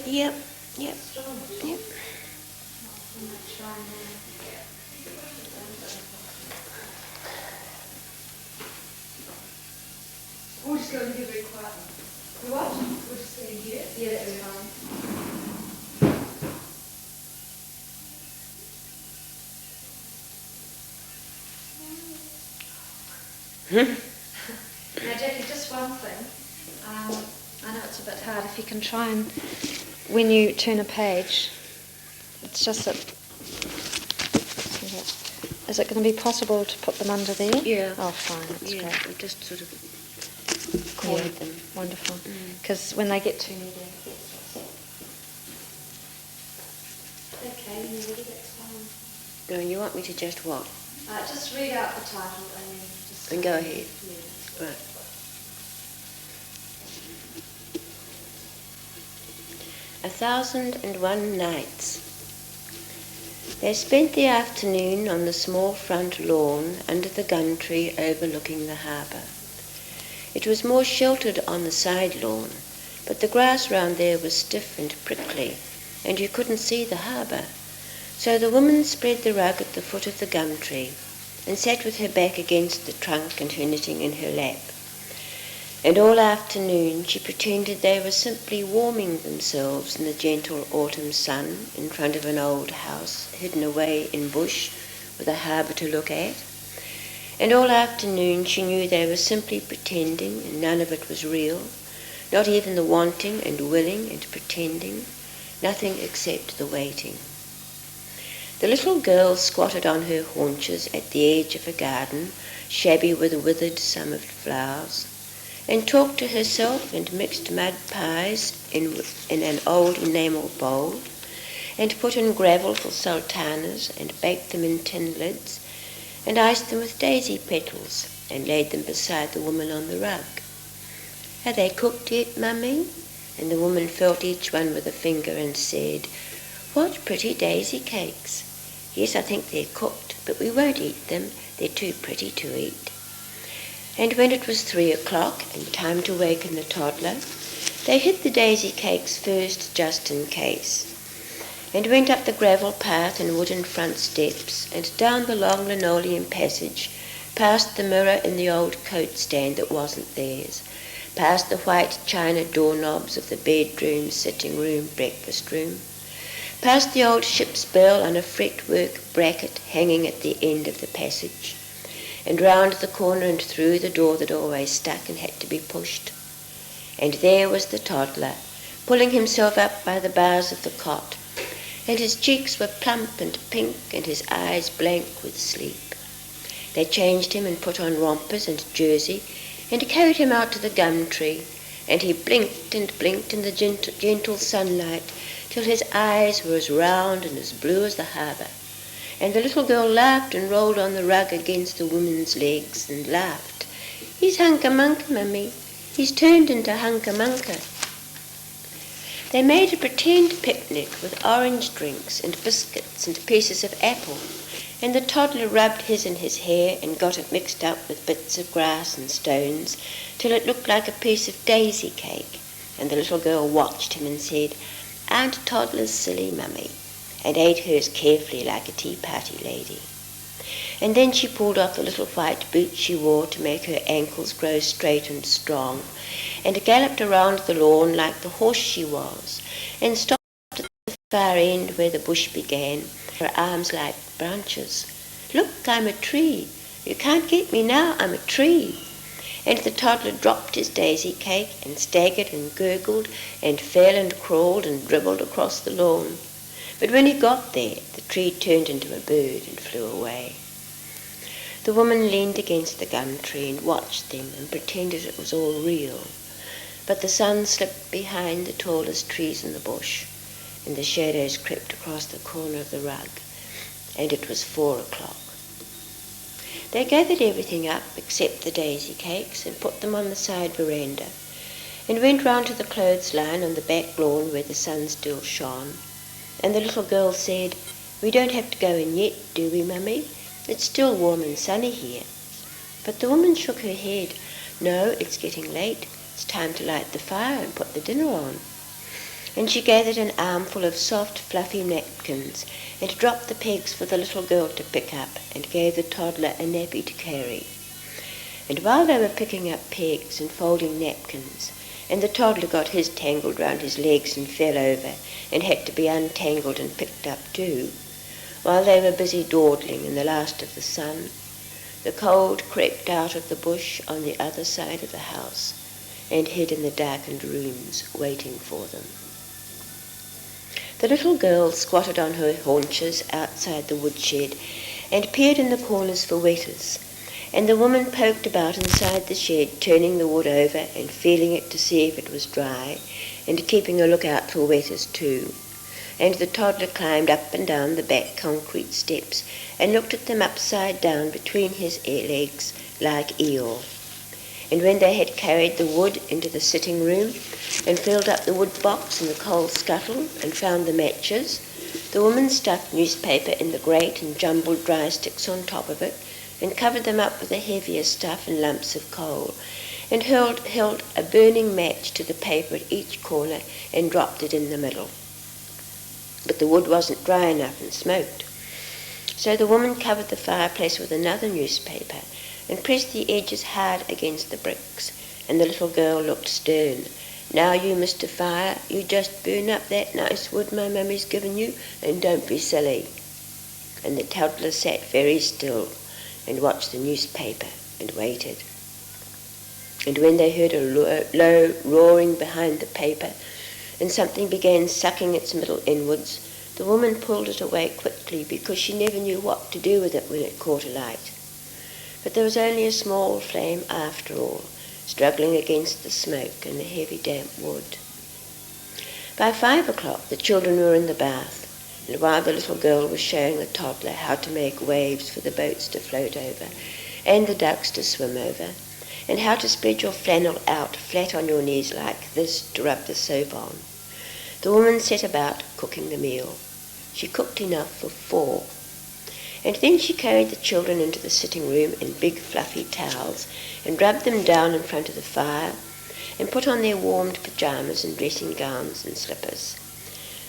Yep. Yep. Yep. We'll just go in here very quietly. You what? We'll just stay in here? Yeah, that's fine. Now, Jackie, just one thing. I know it's a bit hard. If you can try and, when you turn a page, it's just that. Is it going to be possible to put them under there? Yeah. Oh, fine. That's great. We just sort of cornered them. Wonderful. Because when they get too near there, okay, when you're ready, that's fine. No, you want me to just what? Just read out the title and then just... And go ahead. Yeah. Right. 1001 Nights. They spent the afternoon on the small front lawn under the gum tree overlooking the harbour. It was more sheltered on the side lawn, but the grass round there was stiff and prickly, and you couldn't see the harbour. So the woman spread the rug at the foot of the gum tree and sat with her back against the trunk and her knitting in her lap. And all afternoon she pretended they were simply warming themselves in the gentle autumn sun in front of an old house hidden away in bush with a harbour to look at. And all afternoon she knew they were simply pretending, and none of it was real, not even the wanting and willing and pretending, nothing except the waiting. The little girl squatted on her haunches at the edge of a garden, shabby with withered summer flowers, and talked to herself and mixed mud pies in an old enamel bowl, and put in gravel for sultanas, and baked them in tin lids, and iced them with daisy petals, and laid them beside the woman on the rug. "Are they cooked yet, Mummy?" And the woman felt each one with a finger and said, "What pretty daisy cakes! Yes, I think they're cooked, but we won't eat them. They're too pretty to eat." And when it was 3 o'clock and time to waken the toddler, they hid the daisy cakes first just in case, and went up the gravel path and wooden front steps, and down the long linoleum passage, past the mirror in the old coat stand that wasn't theirs, past the white china doorknobs of the bedroom, sitting room, breakfast room, past the old ship's bell on a fretwork bracket hanging at the end of the passage, and round the corner and through the door that always stuck and had to be pushed. And there was the toddler, pulling himself up by the bars of the cot, and his cheeks were plump and pink and his eyes blank with sleep. They changed him and put on rompers and jersey and carried him out to the gum tree, and he blinked and blinked in the gentle sunlight till his eyes were as round and as blue as the harbour. And the little girl laughed and rolled on the rug against the woman's legs and laughed. "He's Hunca-Munca, Mummy. He's turned into Hunca-Munca." They made a pretend picnic with orange drinks and biscuits and pieces of apple, and the toddler rubbed his in his hair and got it mixed up with bits of grass and stones till it looked like a piece of daisy cake, and the little girl watched him and said, "Aren't toddlers silly, Mummy?" and ate hers carefully like a tea-party lady. And then she pulled off the little white boots she wore to make her ankles grow straight and strong, and galloped around the lawn like the horse she was, and stopped at the far end where the bush began, her arms like branches. "Look, I'm a tree. You can't get me now, I'm a tree." And the toddler dropped his daisy cake and staggered and gurgled and fell and crawled and dribbled across the lawn. But when he got there, the tree turned into a bird and flew away. The woman leaned against the gum tree and watched them and pretended it was all real. But the sun slipped behind the tallest trees in the bush, and the shadows crept across the corner of the rug, and it was 4 o'clock. They gathered everything up except the daisy cakes and put them on the side veranda, and went round to the clothesline on the back lawn where the sun still shone. And the little girl said, "We don't have to go in yet, do we, Mummy? It's still warm and sunny here." But the woman shook her head. "No, it's getting late. It's time to light the fire and put the dinner on." and she gathered an armful of soft, fluffy napkins and dropped the pegs for the little girl to pick up and gave the toddler a nappy to carry. And while they were picking up pegs and folding napkins, and the toddler got his tangled round his legs and fell over and had to be untangled and picked up too, while they were busy dawdling in the last of the sun, the cold crept out of the bush on the other side of the house and hid in the darkened rooms, waiting for them. The little girl squatted on her haunches outside the woodshed and peered in the corners for wetters, and the woman poked about inside the shed, turning the wood over and feeling it to see if it was dry, and keeping a lookout for wetters too. And the toddler climbed up and down the back concrete steps and looked at them upside down between his legs like Eeyore. And when they had carried the wood into the sitting room and filled up the wood box and the coal scuttle and found the matches, the woman stuffed newspaper in the grate and jumbled dry sticks on top of it and covered them up with the heavier stuff and lumps of coal, and held a burning match to the paper at each corner and dropped it in the middle. But the wood wasn't dry enough and smoked. So the woman covered the fireplace with another newspaper and pressed the edges hard against the bricks, and the little girl looked stern. "Now you, Mr. Fire, you just burn up that nice wood my mummy's given you, and don't be silly." And the toddler sat very still and watched the newspaper and waited. And when they heard a low roaring behind the paper and something began sucking its middle inwards, the woman pulled it away quickly because she never knew what to do with it when it caught alight. But there was only a small flame after all, struggling against the smoke and the heavy damp wood. By 5 o'clock the children were in the bath, and while the little girl was showing the toddler how to make waves for the boats to float over and the ducks to swim over, and how to spread your flannel out flat on your knees like this to rub the soap on, the woman set about cooking the meal. She cooked enough for 4. And then she carried the children into the sitting room in big fluffy towels and rubbed them down in front of the fire and put on their warmed pyjamas and dressing gowns and slippers.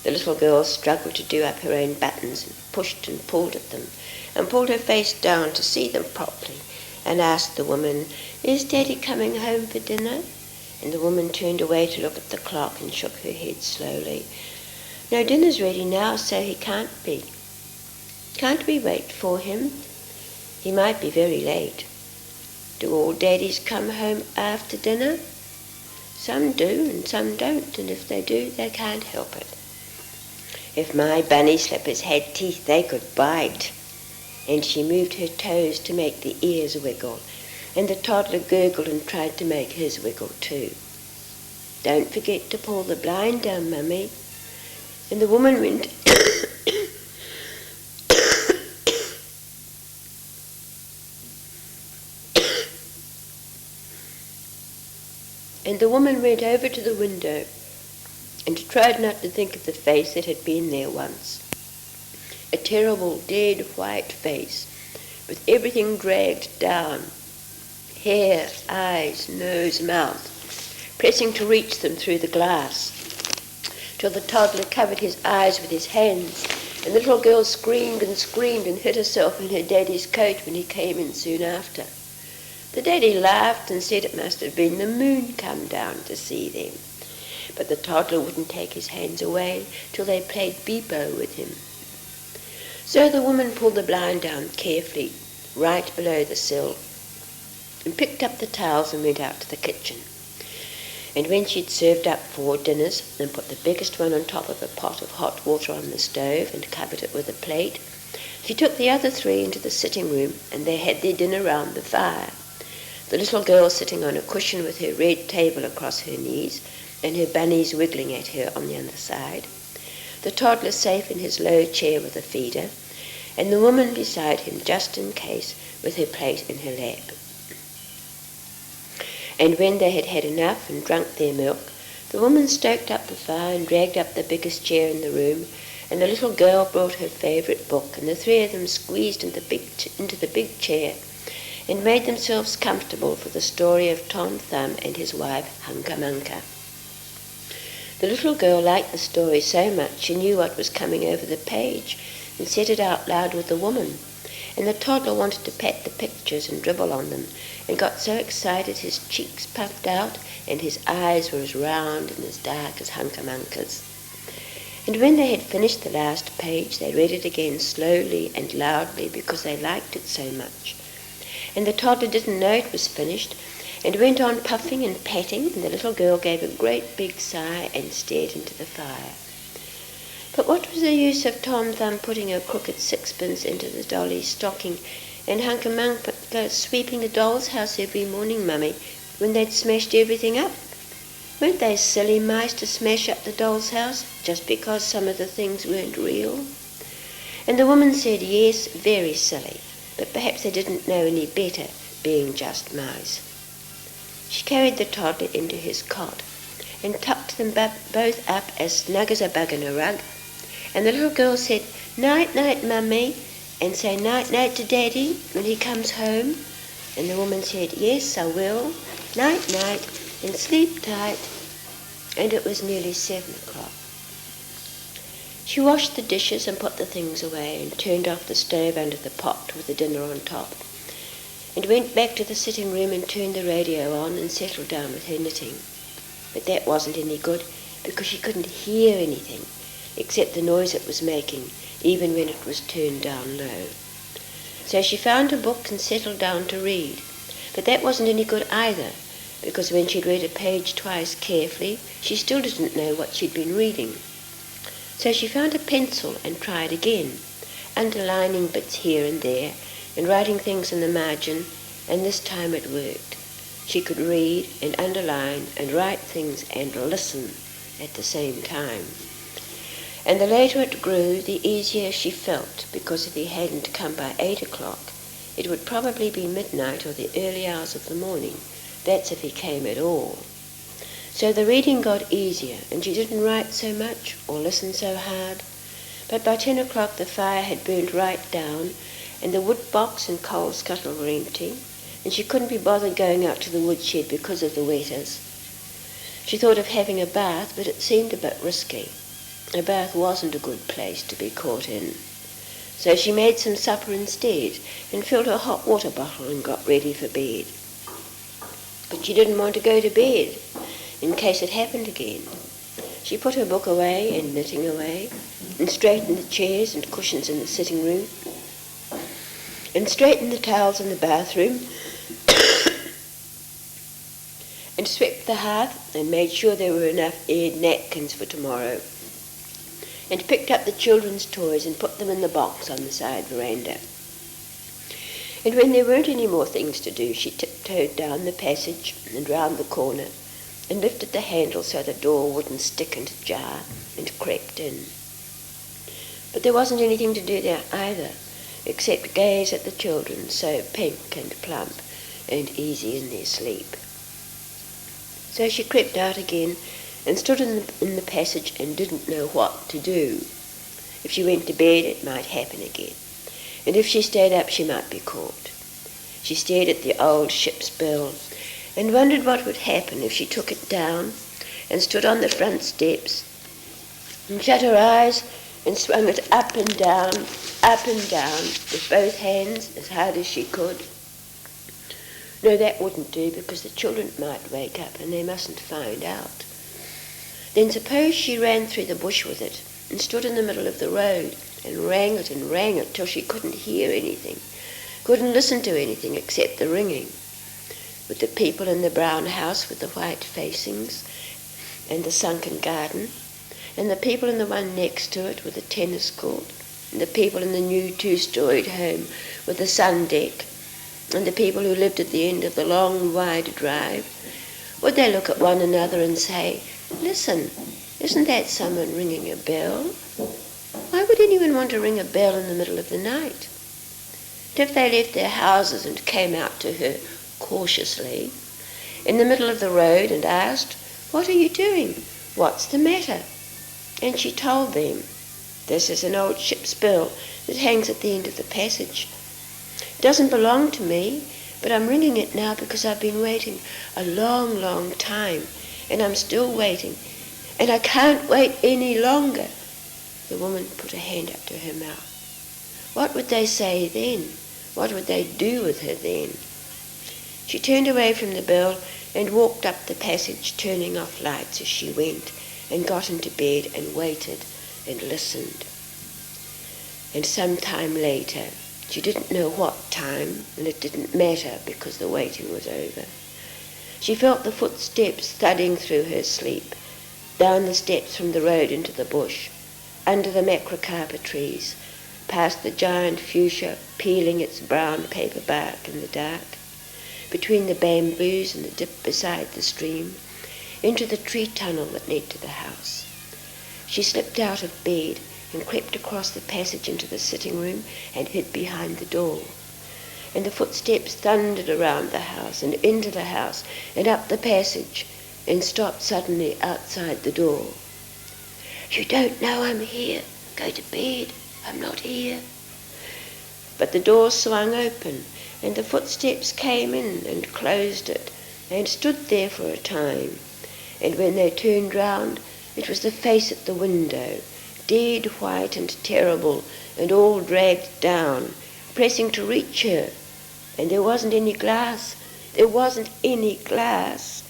The little girl struggled to do up her own buttons and pushed and pulled at them and pulled her face down to see them properly and asked the woman, "Is Daddy coming home for dinner?" And the woman turned away to look at the clock and shook her head slowly. "No, dinner's ready now, so he can't be." "Can't we wait for him? He might be very late." "Do all daddies come home after dinner?" "Some do and some don't, and if they do, they can't help it." "If my bunny slippers had teeth, they could bite." And she moved her toes to make the ears wiggle, and the toddler gurgled and tried to make his wiggle too. "Don't forget to pull the blind down, Mummy." And the woman went over to the window and tried not to think of the face that had been there once. A terrible dead white face with everything dragged down, hair, eyes, nose, mouth, pressing to reach them through the glass, till the toddler covered his eyes with his hands, and the little girl screamed and hid herself in her daddy's coat when he came in soon after. The daddy laughed and said it must have been the moon come down to see them, but the toddler wouldn't take his hands away till they played beepo with him. So the woman pulled the blind down carefully, right below the sill, and picked up the towels and went out to the kitchen. And when she'd served up 4 dinners and put the biggest one on top of a pot of hot water on the stove and covered it with a plate, she took the other 3 into the sitting room, and they had their dinner round the fire. The little girl sitting on a cushion with her red table across her knees and her bunnies wiggling at her on the other side, the toddler safe in his low chair with a feeder, and the woman beside him just in case with her plate in her lap. And when they had had enough and drunk their milk, the woman stoked up the fire and dragged up the biggest chair in the room, and the little girl brought her favourite book, and the 3 of them squeezed into the big chair and made themselves comfortable for the story of Tom Thumb and his wife Hunca Munca. The little girl liked the story so much she knew what was coming over the page and said it out loud with the woman. And the toddler wanted to pat the pictures and dribble on them, and got so excited his cheeks puffed out and his eyes were as round and as dark as hunkamunkas. And when they had finished the last page, they read it again slowly and loudly because they liked it so much. And the toddler didn't know it was finished, and went on puffing and patting, and the little girl gave a great big sigh and stared into the fire. But what was the use of Tom Thumb putting a crooked sixpence into the dolly's stocking and Hunkamunka sweeping the doll's house every morning, Mummy, when they'd smashed everything up? Weren't they silly mice to smash up the doll's house just because some of the things weren't real? And the woman said yes, very silly, but perhaps they didn't know any better, being just mice. She carried the toddler into his cot and tucked them both up as snug as a bug in a rug. And the little girl said, "Night, night, Mummy," and say night, night to Daddy when he comes home. And the woman said, "Yes, I will. Night, night, and sleep tight." And it was nearly 7 o'clock. She washed the dishes and put the things away and turned off the stove under the pot with the dinner on top, and went back to the sitting room and turned the radio on and settled down with her knitting. But that wasn't any good because she couldn't hear anything except the noise it was making, even when it was turned down low. So she found a book and settled down to read. But that wasn't any good either, because when she'd read a page twice carefully, she still didn't know what she'd been reading. So she found a pencil and tried again, underlining bits here and there and writing things in the margin, and this time it worked. She could read and underline and write things and listen at the same time. And the later it grew, the easier she felt, because if he hadn't come by 8 o'clock, it would probably be midnight or the early hours of the morning. That's if he came at all. So the reading got easier, and she didn't write so much or listen so hard. But by 10 o'clock the fire had burnt right down, and the wood box and coal scuttle were empty, and she couldn't be bothered going out to the woodshed because of the wetters. She thought of having a bath, but it seemed a bit risky. A bath wasn't a good place to be caught in. So she made some supper instead and filled her hot water bottle and got ready for bed. But she didn't want to go to bed in case it happened again. She put her book away and knitting away and straightened the chairs and cushions in the sitting room and straightened the towels in the bathroom and swept the hearth and made sure there were enough aired napkins for tomorrow, and picked up the children's toys and put them in the box on the side veranda. And when there weren't any more things to do, she tiptoed down the passage and round the corner and lifted the handle so the door wouldn't stick and jar, and crept in. But there wasn't anything to do there either, except gaze at the children, so pink and plump and easy in their sleep. So she crept out again and stood in the passage and didn't know what to do. If she went to bed, it might happen again, and if she stayed up, she might be caught. She stared at the old ship's bell and wondered what would happen if she took it down and stood on the front steps and shut her eyes and swung it up and down with both hands as hard as she could. No, that wouldn't do, because the children might wake up and they mustn't find out. Then suppose she ran through the bush with it and stood in the middle of the road and rang it till she couldn't hear anything, couldn't listen to anything except the ringing, with the people in the brown house with the white facings and the sunken garden, and the people in the one next to it with the tennis court, and the people in the new 2-storied home with the sun deck, and the people who lived at the end of the long wide drive, would they look at one another and say, "Listen, isn't that someone ringing a bell? Why would anyone want to ring a bell in the middle of the night?" And if they left their houses and came out to her cautiously in the middle of the road and asked, "What are you doing? What's the matter?" And she told them, "This is an old ship's bell that hangs at the end of the passage. It doesn't belong to me, but I'm ringing it now because I've been waiting a long, long time, and I'm still waiting, and I can't wait any longer." The woman put her hand up to her mouth. What would they say then? What would they do with her then? She turned away from the bell and walked up the passage, turning off lights as she went, and got into bed and waited and listened. And some time later, she didn't know what time, and it didn't matter because the waiting was over, she felt the footsteps thudding through her sleep, down the steps from the road into the bush, under the macrocarpa trees, past the giant fuchsia peeling its brown paper bark in the dark, between the bamboos and the dip beside the stream, into the tree tunnel that led to the house. She slipped out of bed and crept across the passage into the sitting room and hid behind the door. And the footsteps thundered around the house and into the house and up the passage and stopped suddenly outside the door. "You don't know I'm here. Go to bed. I'm not here." But the door swung open and the footsteps came in and closed it and stood there for a time. And when they turned round, it was the face at the window, dead white and terrible and all dragged down, pressing to reach her. And there wasn't any glass. There wasn't any glass.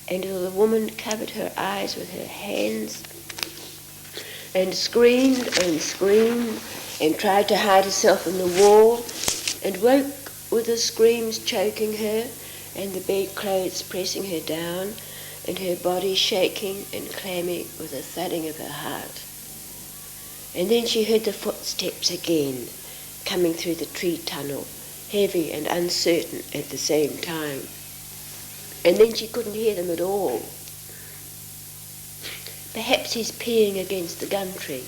And the woman covered her eyes with her hands and screamed and tried to hide herself in the wall and woke with the screams choking her and the bedclothes pressing her down and her body shaking and clammy with the thudding of her heart. And then she heard the footsteps again coming through the tree tunnel, heavy and uncertain at the same time. And then she couldn't hear them at all. Perhaps he's peeing against the gum tree.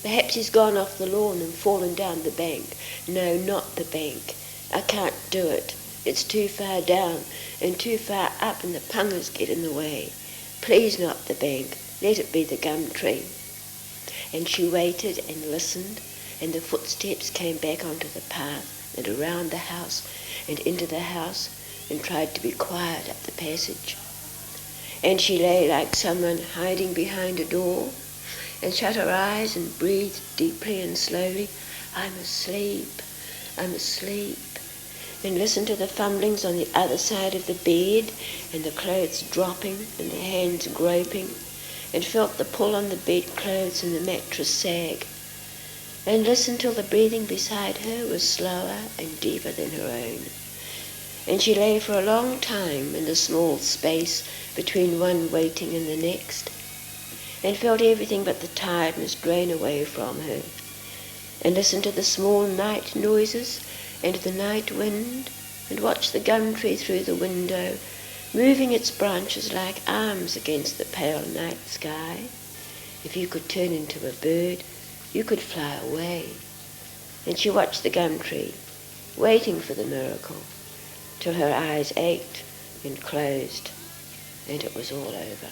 Perhaps he's gone off the lawn and fallen down the bank. No, not the bank. I can't do it. It's too far down and too far up and the pungas get in the way. Please not the bank. Let it be the gum tree. And she waited and listened, and the footsteps came back onto the path and around the house and into the house and tried to be quiet up the passage. And she lay like someone hiding behind a door and shut her eyes and breathed deeply and slowly. I'm asleep, and listened to the fumblings on the other side of the bed and the clothes dropping and the hands groping, and felt the pull on the bedclothes and the mattress sag, and listened till the breathing beside her was slower and deeper than her own. And she lay for a long time in the small space between one waiting and the next, and felt everything but the tiredness drain away from her, and listened to the small night noises and the night wind, and watched the gum tree through the window, moving its branches like arms against the pale night sky. If you could turn into a bird, you could fly away. And she watched the gum tree, waiting for the miracle, till her eyes ached and closed, and it was all over.